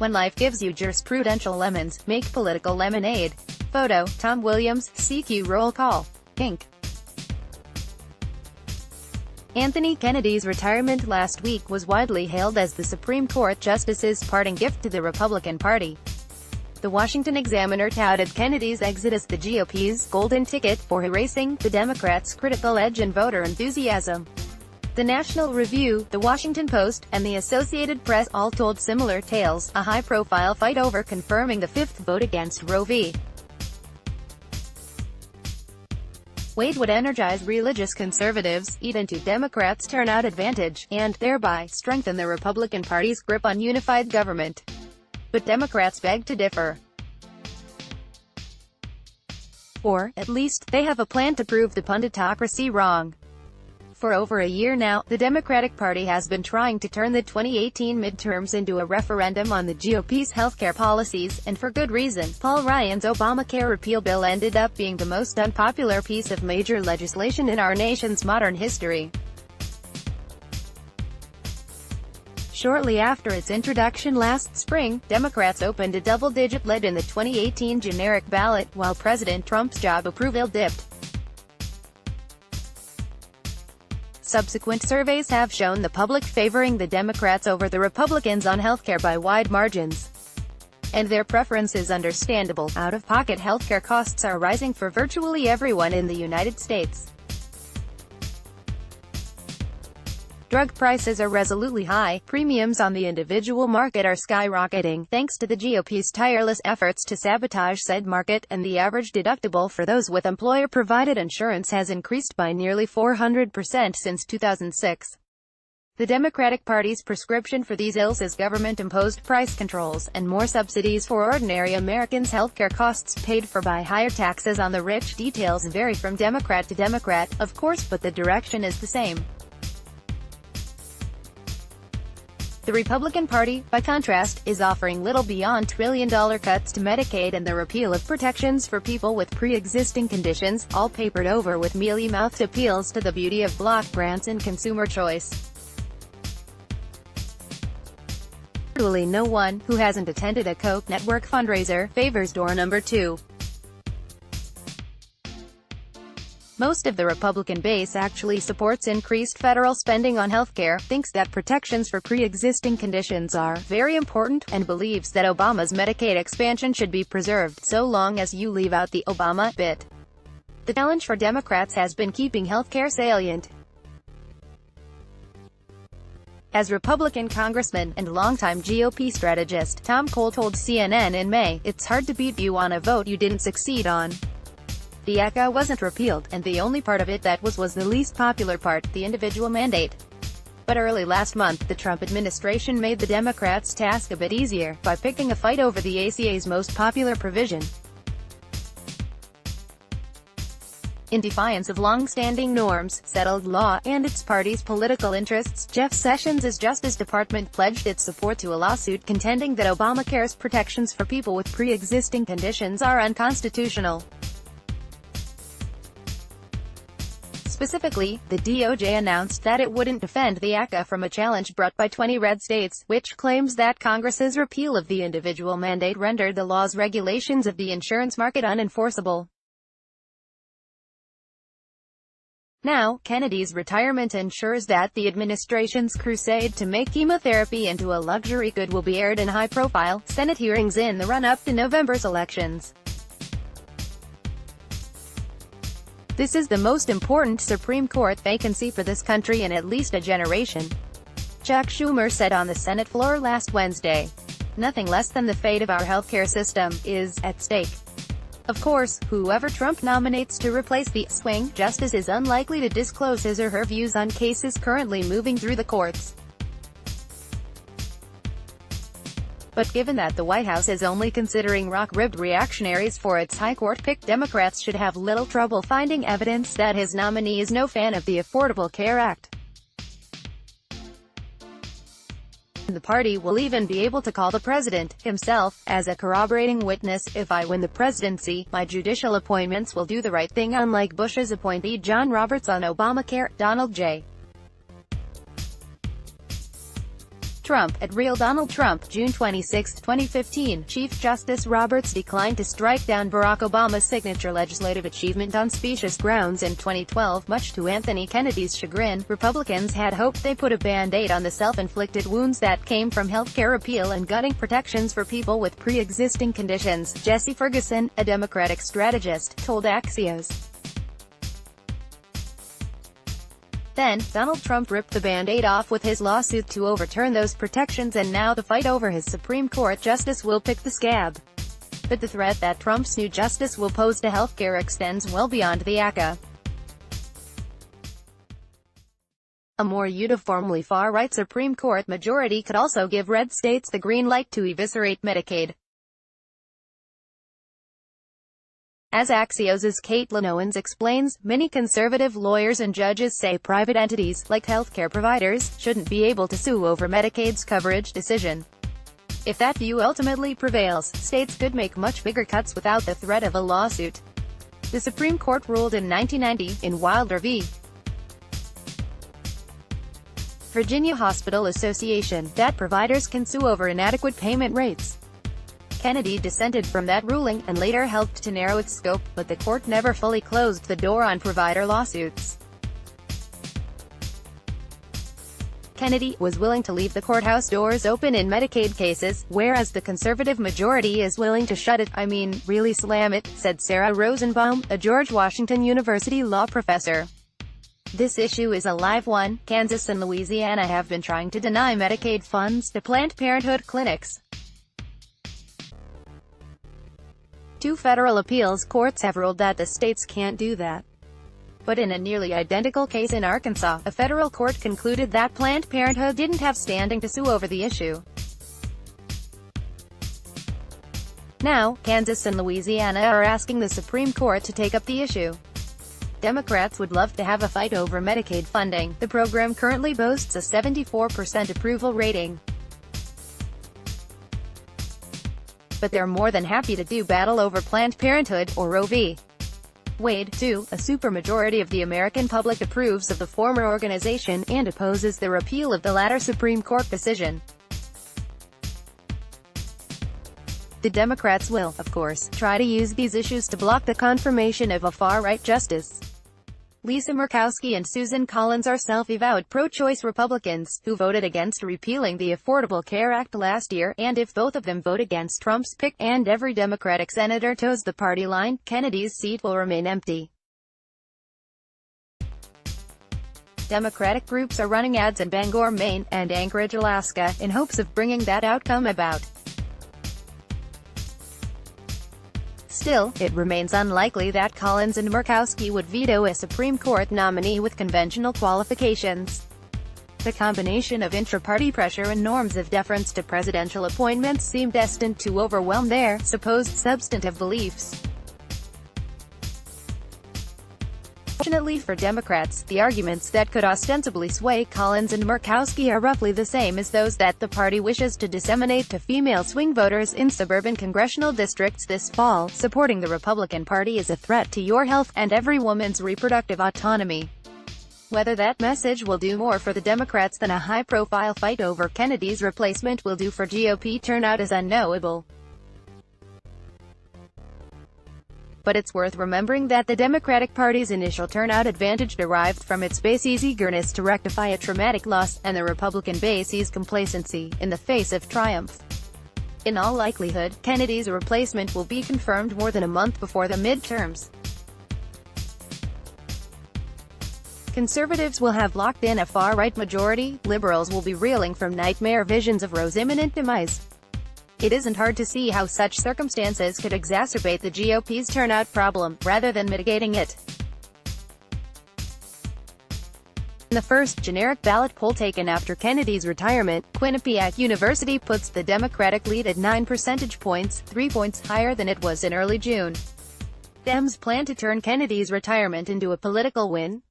When life gives you jurisprudential lemons, make political lemonade. Photo, Tom Williams, CQ Roll Call. Inc. Anthony Kennedy's retirement last week was widely hailed as the Supreme Court justice's parting gift to the Republican Party. The Washington Examiner touted Kennedy's exit as the GOP's golden ticket for erasing the Democrats' critical edge and voter enthusiasm. The National Review, The Washington Post, and the Associated Press all told similar tales, a high-profile fight over confirming the fifth vote against Roe v. Wade would energize religious conservatives, eat into Democrats' turnout advantage, and, thereby, strengthen the Republican Party's grip on unified government. But Democrats beg to differ. Or, at least, they have a plan to prove the punditocracy wrong. For over a year now, the Democratic Party has been trying to turn the 2018 midterms into a referendum on the GOP's healthcare policies, and for good reason. Paul Ryan's Obamacare repeal bill ended up being the most unpopular piece of major legislation in our nation's modern history. Shortly after its introduction last spring, Democrats opened a double-digit lead in the 2018 generic ballot, while President Trump's job approval dipped. Subsequent surveys have shown the public favoring the Democrats over the Republicans on healthcare by wide margins. And their preference is understandable. Out-of-pocket healthcare costs are rising for virtually everyone in the United States. Drug prices are resolutely high, premiums on the individual market are skyrocketing, thanks to the GOP's tireless efforts to sabotage said market, and the average deductible for those with employer-provided insurance has increased by nearly 400% since 2006. The Democratic Party's prescription for these ills is government-imposed price controls, and more subsidies for ordinary Americans. Healthcare costs paid for by higher taxes on the rich. Details vary from Democrat to Democrat, of course, but the direction is the same. The Republican Party, by contrast, is offering little beyond trillion-dollar cuts to Medicaid and the repeal of protections for people with pre-existing conditions, all papered over with mealy-mouthed appeals to the beauty of block grants and consumer choice. Virtually no one, who hasn't attended a Koch network fundraiser, favors door number 2. Most of the Republican base actually supports increased federal spending on healthcare, thinks that protections for pre-existing conditions are very important, and believes that Obama's Medicaid expansion should be preserved, so long as you leave out the Obama bit. The challenge for Democrats has been keeping healthcare salient. As Republican Congressman, and longtime GOP strategist, Tom Cole told CNN in May, "It's hard to beat you on a vote you didn't succeed on." The ACA wasn't repealed, and the only part of it that was the least popular part, the individual mandate. But early last month, the Trump administration made the Democrats' task a bit easier, by picking a fight over the ACA's most popular provision. In defiance of long-standing norms, settled law, and its party's political interests, Jeff Sessions' Justice Department pledged its support to a lawsuit contending that Obamacare's protections for people with pre-existing conditions are unconstitutional. Specifically, the DOJ announced that it wouldn't defend the ACA from a challenge brought by 20 red states, which claims that Congress's repeal of the individual mandate rendered the law's regulations of the insurance market unenforceable. Now, Kennedy's retirement ensures that the administration's crusade to make chemotherapy into a luxury good will be aired in high-profile Senate hearings in the run-up to November's elections. This is the most important Supreme Court vacancy for this country in at least a generation, Chuck Schumer said on the Senate floor last Wednesday. Nothing less than the fate of our healthcare system is at stake. Of course, whoever Trump nominates to replace the swing justice is unlikely to disclose his or her views on cases currently moving through the courts. But given that the White House is only considering rock-ribbed reactionaries for its high court pick, Democrats should have little trouble finding evidence that his nominee is no fan of the Affordable Care Act. The party will even be able to call the president, himself, as a corroborating witness. "If I win the presidency, my judicial appointments will do the right thing, unlike Bush's appointee John Roberts on Obamacare," Donald J. Trump, at Real Donald Trump, June 26, 2015. Chief Justice Roberts declined to strike down Barack Obama's signature legislative achievement on specious grounds in 2012. Much to Anthony Kennedy's chagrin, Republicans had hoped they put a band-aid on the self-inflicted wounds that came from healthcare repeal and gutting protections for people with pre-existing conditions. Jesse Ferguson, a Democratic strategist, told Axios. Then, Donald Trump ripped the Band-Aid off with his lawsuit to overturn those protections, and now the fight over his Supreme Court justice will pick the scab. But the threat that Trump's new justice will pose to healthcare extends well beyond the ACA. A more uniformly far-right Supreme Court majority could also give red states the green light to eviscerate Medicaid. As Axios' Caitlin Owens explains, many conservative lawyers and judges say private entities, like healthcare providers, shouldn't be able to sue over Medicaid's coverage decision. If that view ultimately prevails, states could make much bigger cuts without the threat of a lawsuit. The Supreme Court ruled in 1990, in Wilder v. Virginia Hospital Association, that providers can sue over inadequate payment rates. Kennedy dissented from that ruling, and later helped to narrow its scope, but the court never fully closed the door on provider lawsuits. Kennedy was willing to leave the courthouse doors open in Medicaid cases, whereas the conservative majority is willing to shut it, really slam it, said Sarah Rosenbaum, a George Washington University law professor. This issue is a live one. Kansas and Louisiana have been trying to deny Medicaid funds to Planned Parenthood clinics. 2 federal appeals courts have ruled that the states can't do that. But in a nearly identical case in Arkansas, a federal court concluded that Planned Parenthood didn't have standing to sue over the issue. Now, Kansas and Louisiana are asking the Supreme Court to take up the issue. Democrats would love to have a fight over Medicaid funding. The program currently boasts a 74% approval rating. But they're more than happy to do battle over Planned Parenthood, or Roe v. Wade, too. A supermajority of the American public approves of the former organization, and opposes the repeal of the latter Supreme Court decision. The Democrats will, of course, try to use these issues to block the confirmation of a far-right justice. Lisa Murkowski and Susan Collins are self-avowed pro-choice Republicans, who voted against repealing the Affordable Care Act last year, and if both of them vote against Trump's pick, and every Democratic senator toes the party line, Kennedy's seat will remain empty. Democratic groups are running ads in Bangor, Maine, and Anchorage, Alaska, in hopes of bringing that outcome about. Still, it remains unlikely that Collins and Murkowski would veto a Supreme Court nominee with conventional qualifications. The combination of intra-party pressure and norms of deference to presidential appointments seem destined to overwhelm their supposed substantive beliefs. Fortunately for Democrats, the arguments that could ostensibly sway Collins and Murkowski are roughly the same as those that the party wishes to disseminate to female swing voters in suburban congressional districts this fall. Supporting the Republican Party is a threat to your health, and every woman's reproductive autonomy. Whether that message will do more for the Democrats than a high-profile fight over Kennedy's replacement will do for GOP turnout is unknowable. But it's worth remembering that the Democratic Party's initial turnout advantage derived from its base's eagerness to rectify a traumatic loss, and the Republican base's complacency in the face of triumph. In all likelihood, Kennedy's replacement will be confirmed more than a month before the midterms. Conservatives will have locked in a far-right majority, liberals will be reeling from nightmare visions of Roe's imminent demise. It isn't hard to see how such circumstances could exacerbate the GOP's turnout problem, rather than mitigating it. In the first generic ballot poll taken after Kennedy's retirement, Quinnipiac University puts the Democratic lead at 9 percentage points, 3 points higher than it was in early June. Dems plan to turn Kennedy's retirement into a political win.